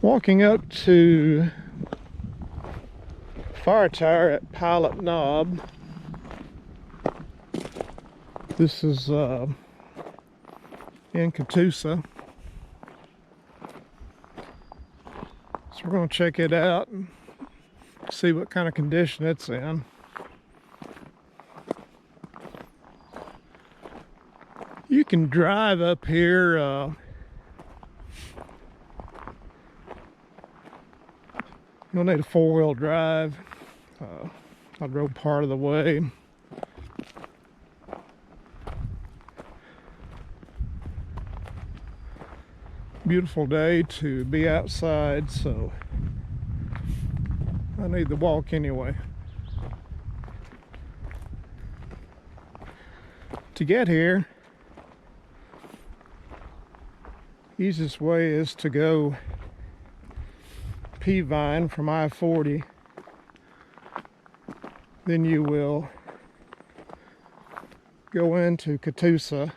Walking up to fire tire at Pilot Knob. This is in Catoosa. So we're going to check it out and see what kind of condition it's in. You can drive up here you'll need a four-wheel drive. I drove part of the way. Beautiful day to be outside, so I need to walk anyway. To get here, easiest way is to go P-Vine from I-40. Then you will go into Catoosa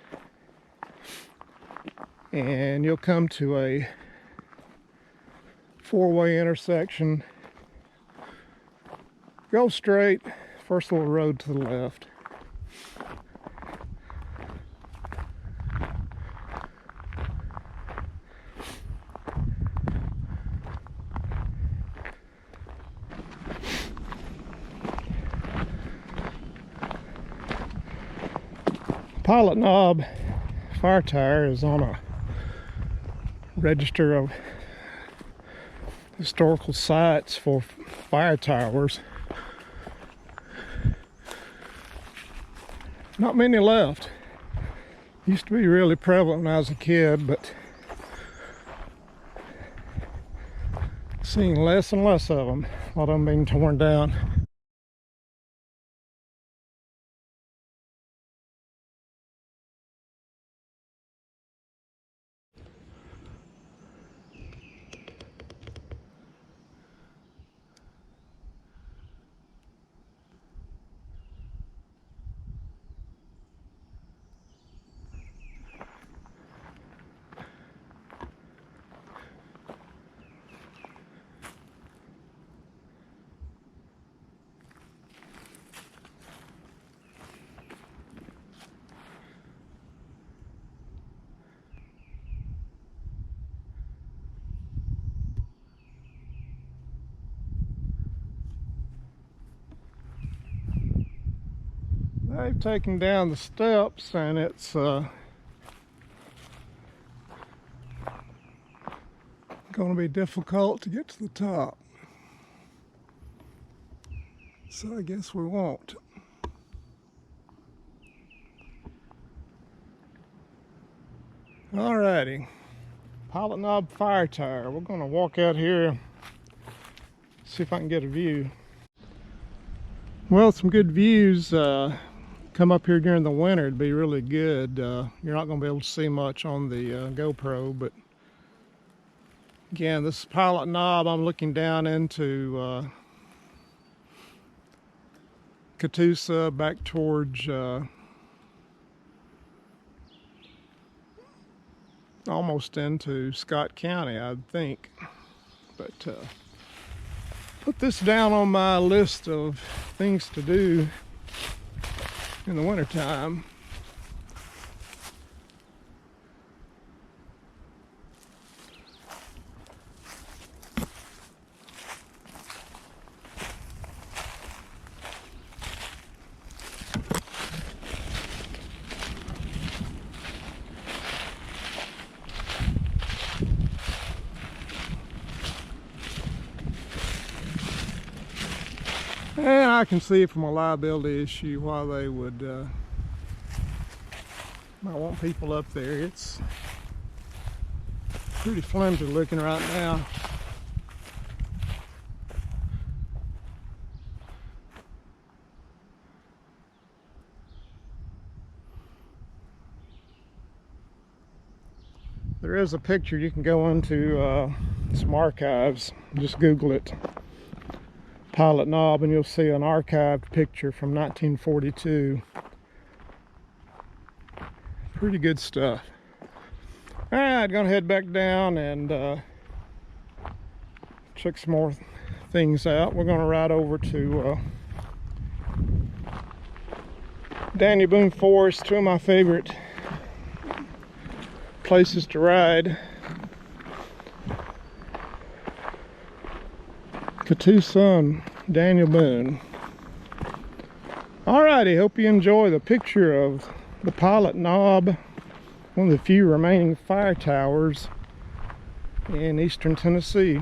and you'll come to a four-way intersection. Go straight, first little road to the left. Pilot Knob fire tire is on a register of historical sites for fire towers. Not many left. Used to be really prevalent when I was a kid, but seeing less and less of them. A lot of them being torn down. They've taken down the steps and it's going to be difficult to get to the top. So I guess we won't. Alrighty, Pilot Knob fire tire. We're going to walk out here, see if I can get a view. Well, some good views. Come up here during the winter, it'd be really good. You're not going to be able to see much on the GoPro, but again, this is Pilot Knob. I'm looking down into Catoosa, back towards almost into Scott County, I think. But put this down on my list of things to do in the wintertime. And I can see from a liability issue why they would might want people up there. It's pretty flimsy looking right now. There is a picture you can go into some archives. Just Google it, Pilot Knob, and you'll see an archived picture from 1942. Pretty good stuff. All right, gonna head back down and check some more things out. We're going to ride over to Daniel Boone Forest, two of my favorite places to ride. Catoosa and Daniel Boone. Alrighty, hope you enjoy the picture of the Pilot Knob, one of the few remaining fire towers in eastern Tennessee.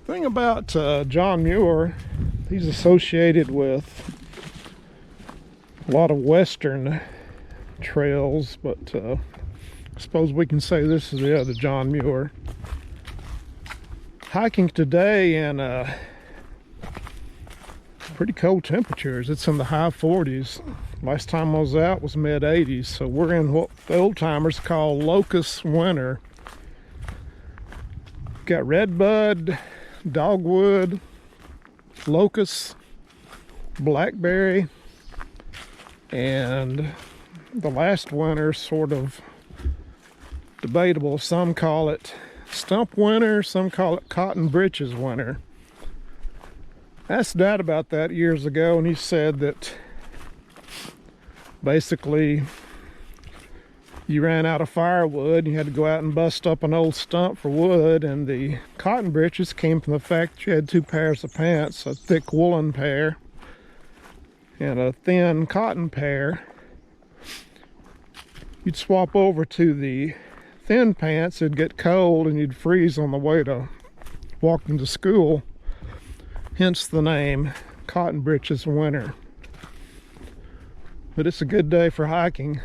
The thing about John Muir, he's associated with a lot of western trails, but I suppose we can say this is the other John Muir. Hiking today in pretty cold temperatures. It's in the high 40s. Last time I was out was mid 80s, so we're in what the old timers call locust winter. Got redbud, dogwood, locust, blackberry, and the last winter sort of debatable. Some call it stump winter, some call it cotton breeches winter. I asked Dad about that years ago, and he said that basically you ran out of firewood, you had to go out and bust up an old stump for wood, and the cotton breeches came from the fact that you had two pairs of pants, a thick woolen pair and a thin cotton pair. You'd swap over to the thin pants, it'd get cold and you'd freeze on the way to walking to school, hence the name cotton breeches winter. But it's a good day for hiking.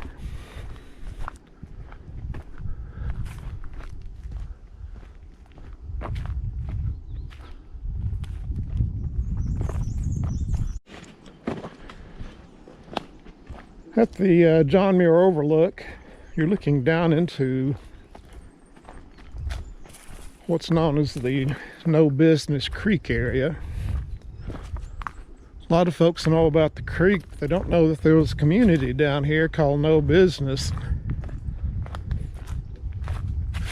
At the John Muir Overlook, you're looking down into what's known as the No Business Creek area. A lot of folks know about the creek, but they don't know that there was a community down here called No Business.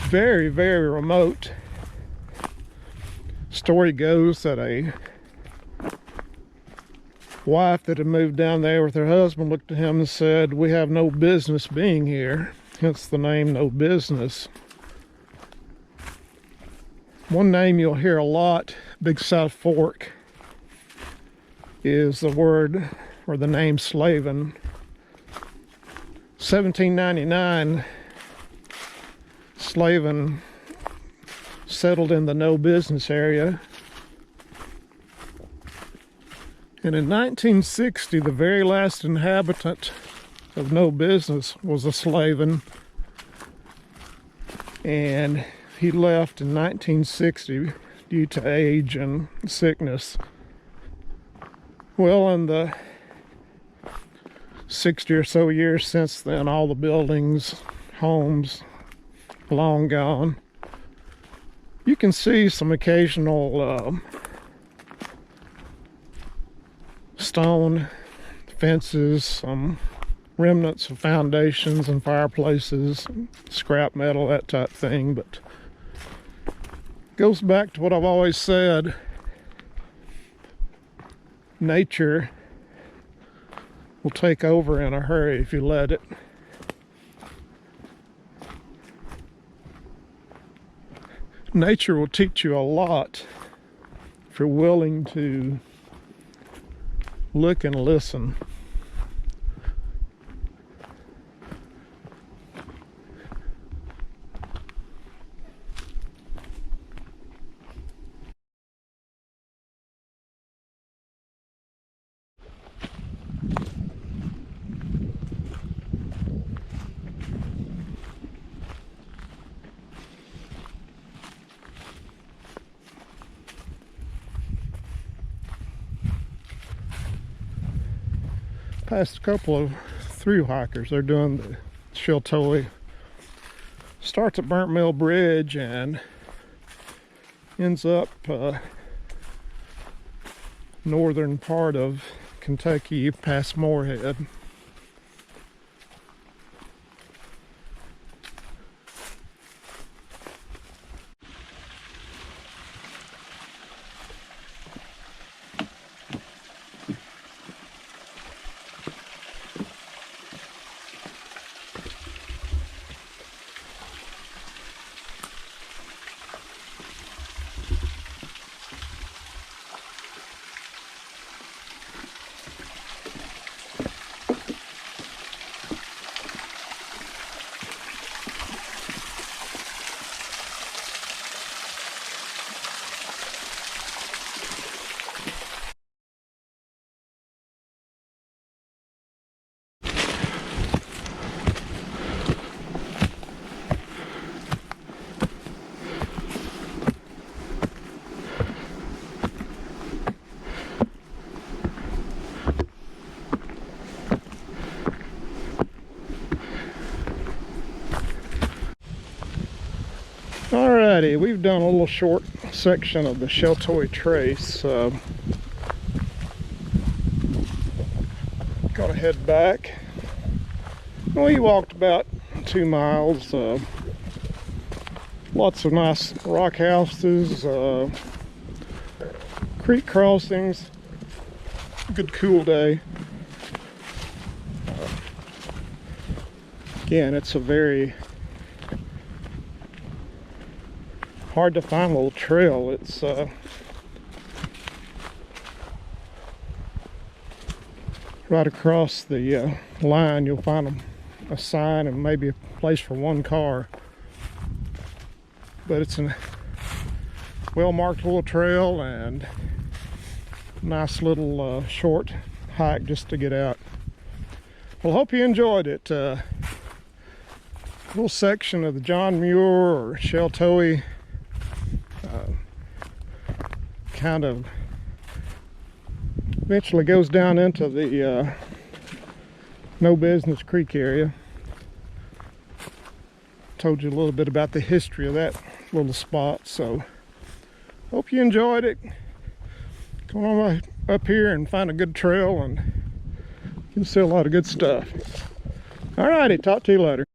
Very, very remote. Story goes that a wife that had moved down there with her husband looked at him and said, "We have no business being here," hence the name No Business. One name you'll hear a lot, Big South Fork, is the word or the name Slavin. 1799, Slavin settled in the No Business area. And in 1960, the very last inhabitant of No Business was a Slavin. And he left in 1960 due to age and sickness. Well, in the 60 or so years since then, all the buildings, homes, long gone. You can see some occasional stone fences, some remnants of foundations and fireplaces, scrap metal, that type thing, but goes back to what I've always said. Nature will take over in a hurry if you let it. Nature will teach you a lot if you're willing to look and listen. Past a couple of through hikers. They're doing the Sheltoe. Starts at Burnt Mill Bridge and ends up northern part of Kentucky past Moorhead. Alrighty, we've done a little short section of the Sheltoe Trace. Gotta head back. We walked about 2 miles. Lots of nice rock houses, creek crossings. Good cool day. Again, it's a very hard to find little trail. It's right across the line. You'll find a sign and maybe a place for one car, but it's a well marked little trail and nice little short hike just to get out. Well, hope you enjoyed it. Little section of the John Muir or Sheltoe. Kind of eventually goes down into the No Business Creek area. Told you a little bit about the history of that little spot, so hope you enjoyed it. Come on up here and find a good trail and you'll see a lot of good stuff. Alrighty, talk to you later.